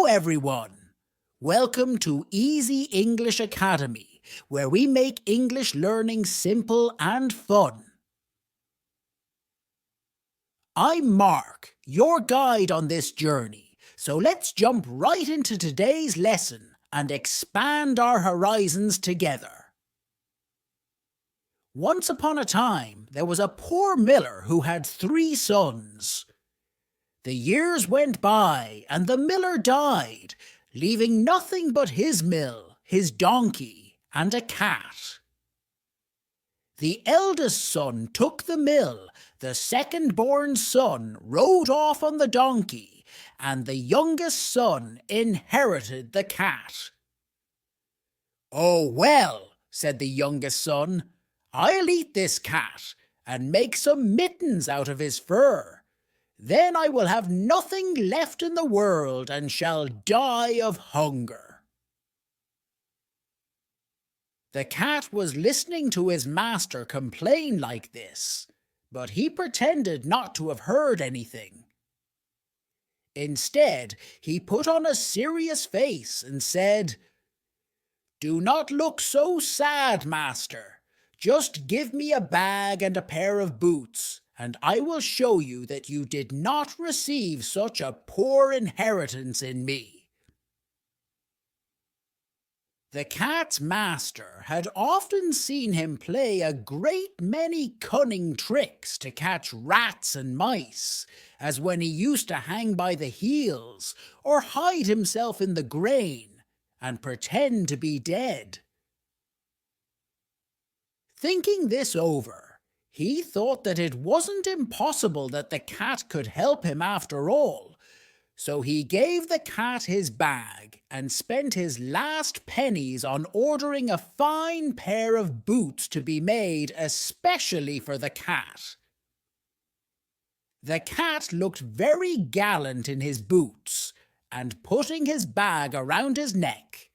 everyone! Welcome to Easy English Academy, where we make English learning simple and fun. I'm Mark, your guide on this journey, so let's jump right into today's lesson and expand our horizons together. Once upon a time, there was a poor miller who had 3 sons. The years went by, and the miller died, leaving nothing but his mill, his donkey, and a cat. The eldest son took the mill, the second-born son rode off on the donkey, and the youngest son inherited the cat. "Oh well," said the youngest son, "I'll eat this cat, and make some mittens out of his fur. Then I will have nothing left in the world and shall die of hunger." The cat was listening to his master complain like this, but he pretended not to have heard anything. Instead, he put on a serious face and said, "Do not look so sad, master. Just give me a bag and a pair of boots, and I will show you that you did not receive such a poor inheritance in me." The cat's master had often seen him play a great many cunning tricks to catch rats and mice, as when he used to hang by the heels or hide himself in the grain and pretend to be dead. Thinking this over, he thought that it wasn't impossible that the cat could help him after all, so he gave the cat his bag and spent his last pennies on ordering a fine pair of boots to be made especially for the cat. The cat looked very gallant in his boots, and putting his bag around his neck,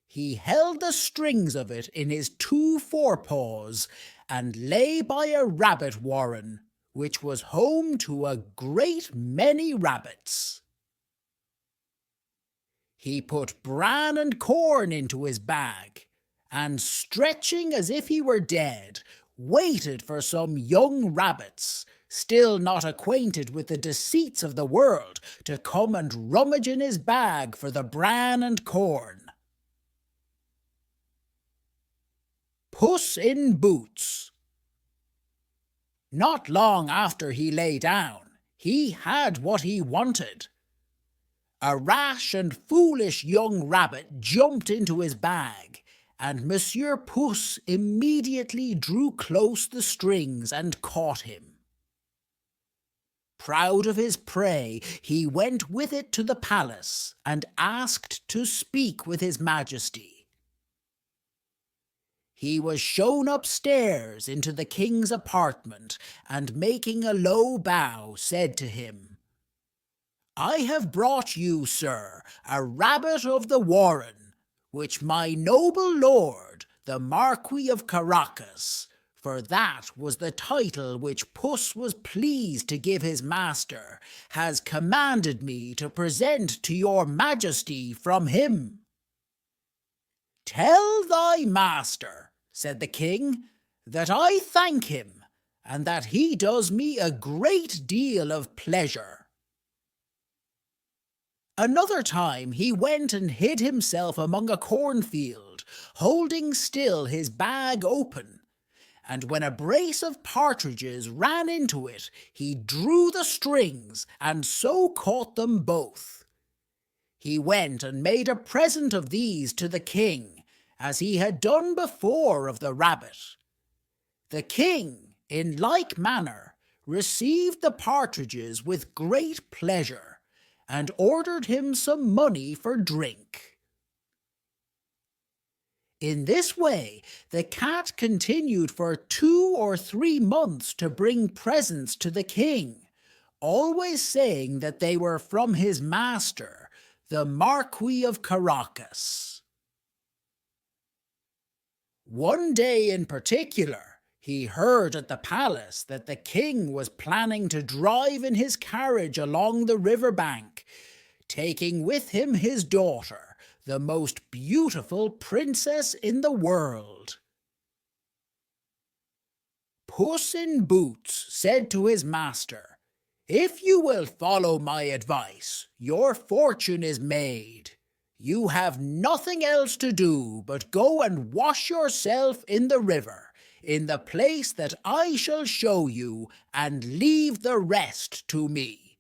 he held the strings of it in his 2 forepaws and lay by a rabbit warren, which was home to a great many rabbits. He put bran and corn into his bag, and stretching as if he were dead, waited for some young rabbits, still not acquainted with the deceits of the world, to come and rummage in his bag for the bran and corn. Puss in Boots. Not long after he lay down, he had what he wanted. A rash and foolish young rabbit jumped into his bag, and Monsieur Puss immediately drew close the strings and caught him. Proud of his prey, he went with it to the palace and asked to speak with his Majesty. He was shown upstairs into the king's apartment, and making a low bow, said to him, "I have brought you, sir, a rabbit of the warren, which my noble lord, the Marquis of Caracas, for that was the title which Puss was pleased to give his master, has commanded me to present to your Majesty from him." "Tell thy master," said the king, "that I thank him, and that he does me a great deal of pleasure." Another time he went and hid himself among a cornfield, holding still his bag open, and when a brace of partridges ran into it, he drew the strings, and so caught them both. He went and made a present of these to the king, as he had done before of the rabbit. The king, in like manner, received the partridges with great pleasure, and ordered him some money for drink. In this way, the cat continued for 2 or 3 months to bring presents to the king, always saying that they were from his master, the Marquis of Caracas. One day in particular, he heard at the palace that the king was planning to drive in his carriage along the river bank, taking with him his daughter, the most beautiful princess in the world. Puss in Boots said to his master, "If you will follow my advice, your fortune is made. You have nothing else to do but go and wash yourself in the river, in the place that I shall show you, and leave the rest to me."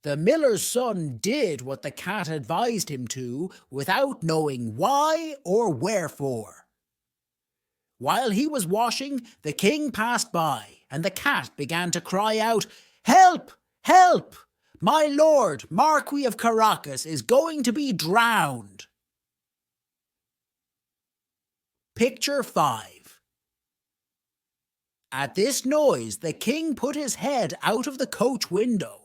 The miller's son did what the cat advised him to, without knowing why or wherefore. While he was washing, the king passed by, and the cat began to cry out, "Help! Help! My lord, Marquis of Caracas, is going to be drowned." Picture 5. At this noise, the king put his head out of the coach window,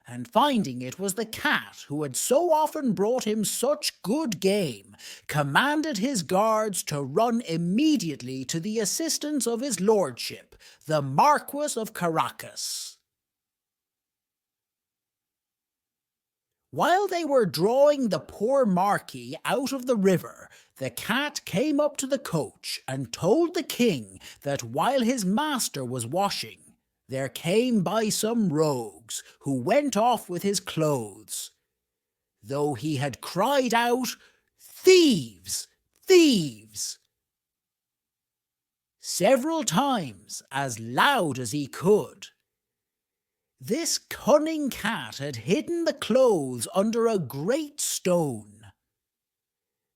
and finding it was the cat who had so often brought him such good game, commanded his guards to run immediately to the assistance of his lordship, the Marquis of Caracas. While they were drawing the poor Marquis out of the river, the cat came up to the coach and told the king that while his master was washing, there came by some rogues who went off with his clothes. Though he had cried out, "Thieves! Thieves!" several times, as loud as he could. This cunning cat had hidden the clothes under a great stone.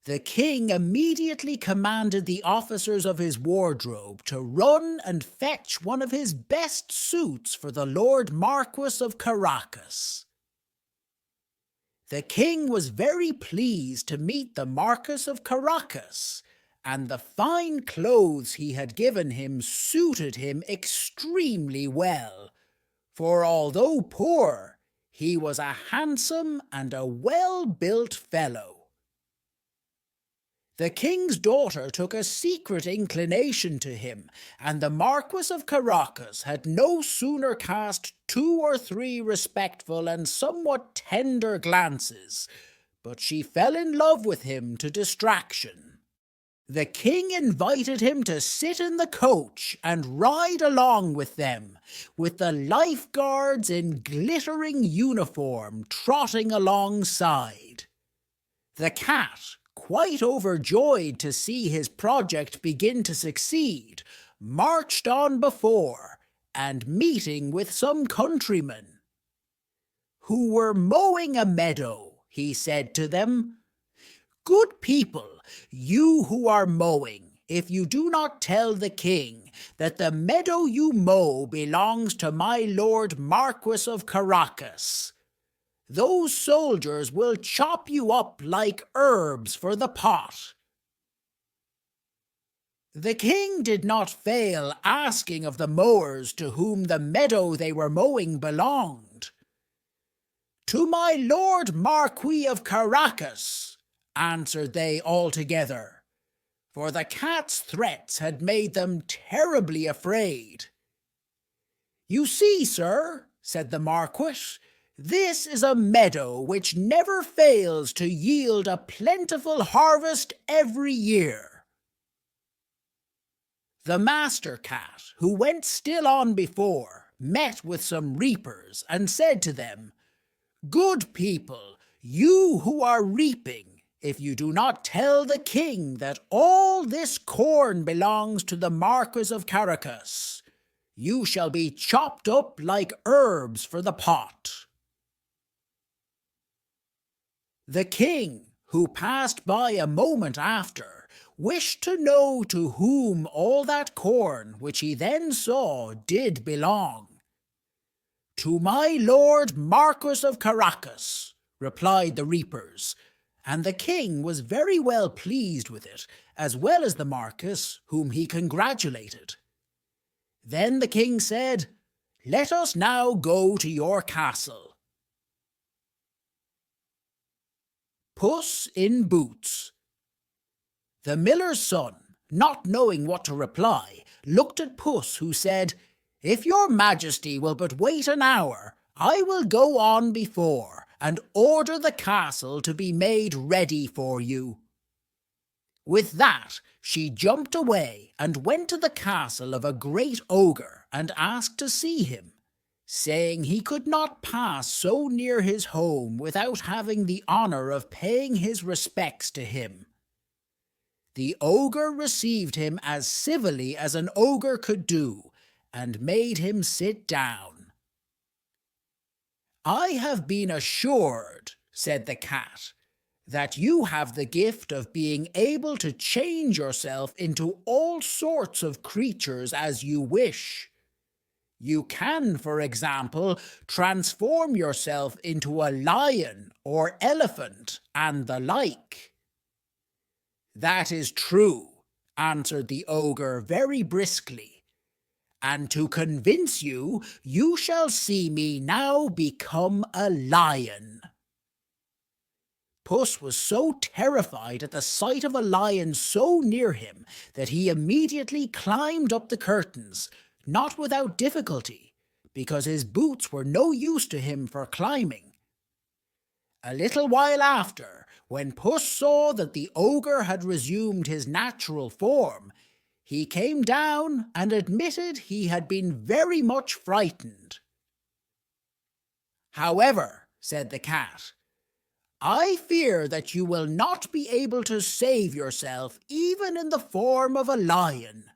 The king immediately commanded the officers of his wardrobe to run and fetch one of his best suits for the Lord Marquis of Caracas. The king was very pleased to meet the Marquis of Caracas, and the fine clothes he had given him suited him extremely well. For although poor, he was a handsome and a well-built fellow. The king's daughter took a secret inclination to him, and the Marquis of Caracas had no sooner cast 2 or 3 respectful and somewhat tender glances, but she fell in love with him to distraction. The king invited him to sit in the coach and ride along with them, with the lifeguards in glittering uniform trotting alongside. The cat, quite overjoyed to see his project begin to succeed, marched on before, and meeting with some countrymen who were mowing a meadow, he said to them, "Good people, you who are mowing, if you do not tell the king that the meadow you mow belongs to my lord Marquis of Caracas, those soldiers will chop you up like herbs for the pot." The king did not fail asking of the mowers to whom the meadow they were mowing belonged. "To my lord Marquis of Caracas," answered they all together, for the cat's threats had made them terribly afraid. "You see, sir," said the Marquis, "this is a meadow which never fails to yield a plentiful harvest every year." The master cat, who went still on before, met with some reapers and said to them, "Good people, you who are reaping, if you do not tell the king that all this corn belongs to the Marquis of Caracas, you shall be chopped up like herbs for the pot." The king, who passed by a moment after, wished to know to whom all that corn which he then saw did belong. "To my lord Marquis of Caracas," replied the reapers, and the king was very well pleased with it, as well as the Marquis, whom he congratulated. Then the king said, "Let us now go to your castle." Puss in Boots. The miller's son, not knowing what to reply, looked at Puss, who said, "If your majesty will but wait an hour, I will go on before and order the castle to be made ready for you." With that, she jumped away and went to the castle of a great ogre and asked to see him, saying he could not pass so near his home without having the honour of paying his respects to him. The ogre received him as civilly as an ogre could do, and made him sit down. "I have been assured," said the cat, "that you have the gift of being able to change yourself into all sorts of creatures as you wish. You can, for example, transform yourself into a lion or elephant and the like." "That is true," answered the ogre very briskly, "and to convince you, you shall see me now become a lion." Puss was so terrified at the sight of a lion so near him that he immediately climbed up the curtains, not without difficulty, because his boots were no use to him for climbing. A little while after, when Puss saw that the ogre had resumed his natural form, he came down and admitted he had been very much frightened. "However," said the cat, "I fear that you will not be able to save yourself even in the form of a lion,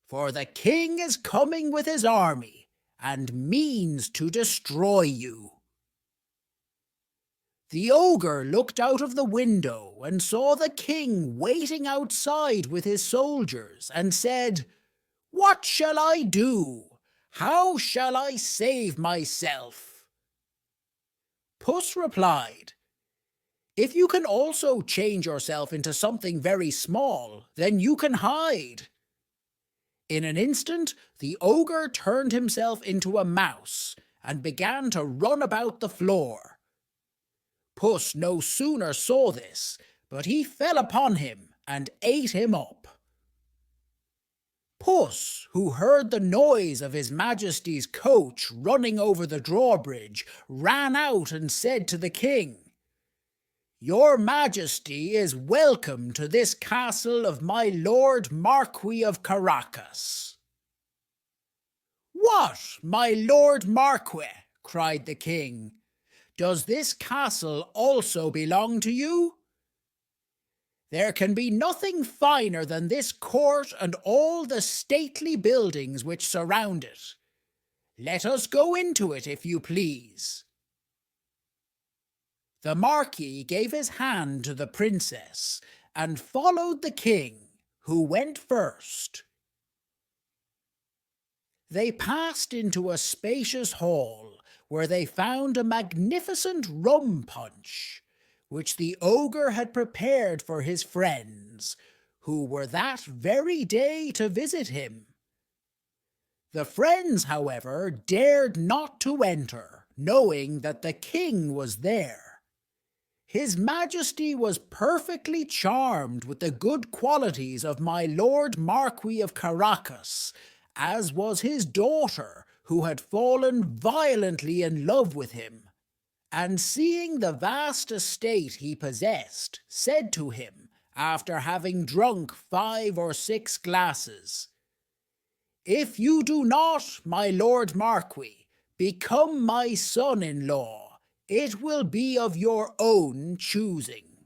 for the king is coming with his army and means to destroy you." The ogre looked out of the window and saw the king waiting outside with his soldiers, and said, "What shall I do? How shall I save myself?" Puss replied, "If you can also change yourself into something very small, then you can hide." In an instant, the ogre turned himself into a mouse and began to run about the floor. Puss no sooner saw this, but he fell upon him and ate him up. Puss, who heard the noise of his Majesty's coach running over the drawbridge, ran out and said to the king, "Your Majesty is welcome to this castle of my Lord Marquis of Caracas." "What, my Lord Marquis?" cried the king. "Does this castle also belong to you? There can be nothing finer than this court and all the stately buildings which surround it. Let us go into it, if you please." The Marquis gave his hand to the princess and followed the king, who went first. They passed into a spacious hall, where they found a magnificent rum punch, which the ogre had prepared for his friends, who were that very day to visit him. The friends, however, dared not to enter, knowing that the king was there. His Majesty was perfectly charmed with the good qualities of my Lord Marquis of Caracas, as was his daughter, who had fallen violently in love with him, and seeing the vast estate he possessed, said to him, after having drunk 5 or 6 glasses, "If you do not, my Lord Marquis, become my son-in-law, it will be of your own choosing."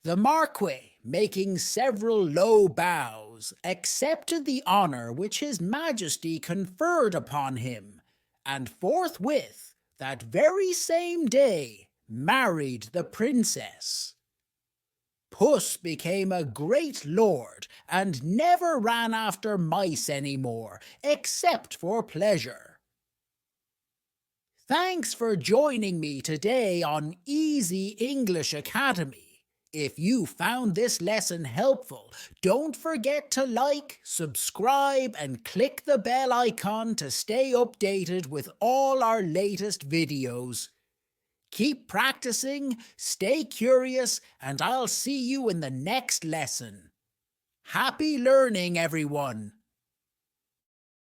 The Marquis, making several low bows, accepted the honour which his Majesty conferred upon him, and forthwith, that very same day, married the princess. Puss became a great lord, and never ran after mice any more, except for pleasure. Thanks for joining me today on Easy English Academy. If you found this lesson helpful, don't forget to like, subscribe, and click the bell icon to stay updated with all our latest videos. Keep practicing, stay curious, and I'll see you in the next lesson. Happy learning, everyone!